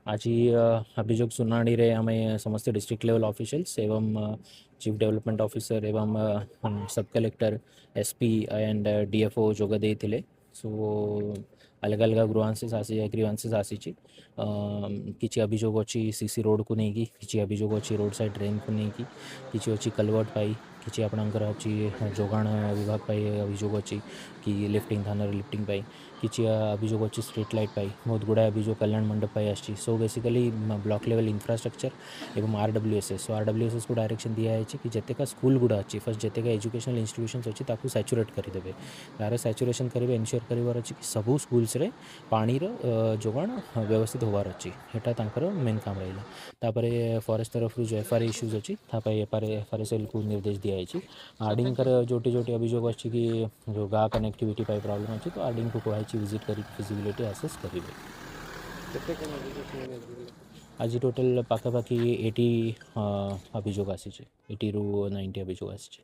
आज अभियोग सुनाड़ी रे आम समस्त डिस्ट्रिक्ट लेवल ऑफिशियल्स एवं चीफ डेवलपमेंट ऑफिसर एवं सब कलेक्टर एसपी एंड डीएफओ जोग देते सो अलग अलग ग्रीवांसेस आसी ग्रीवांसेस आसी किसी अभियोग अच्छी सीसी रोड को लेकिन किसी अभियोग अच्छी रोड साइड ड्रेन को लेकिन किसी अच्छी कलवर्ट पाई किसी आपणकर अच्छी जोगाण विभाग पाई अभियोग अच्छी कि लिफ्टिंग थाना लिफ्टिंग पाई किसी अभियोग अच्छी स्ट्रीट लाइट पाई बहुत गुड़ा अभियोग कल्याण मंडप पाई आसी so basically block level infrastructure एवं आरडब्ल्यूएसएस सो आरडब्ल्यूएसएस को डायरेक्शन दिया है कि जितेका स्कूल गुड़ा अच्छी फर्स्ट जितेका एजुकेशनल इंस्टीट्यूशंस अच्छी ताकू सैचुरेट करदे तार सैचुरेशन करेंगे इनश्योर कर सबू स्कूल्स रे पानी जोगाण व्यवस्थित होवार अच्छी यहाँ मेन काम रहा तापर फॉरेस्ट तरफ जो एफआरए इश्यूज अच्छी एफआरए सेल को निर्देश दिखाई आरडीकर जोटी जोटी अभियोग अच्छी कि जो गाँ कनेक्टिविटी पाई प्रॉब्लम अच्छी तो आरडी को कहुई विजिट कर फिजिबिलिटी आसेस करेंगे। आज टोटल पाखापाखि 80 अभियोग आसी 80 ରୁ 90 अभियोग आसी।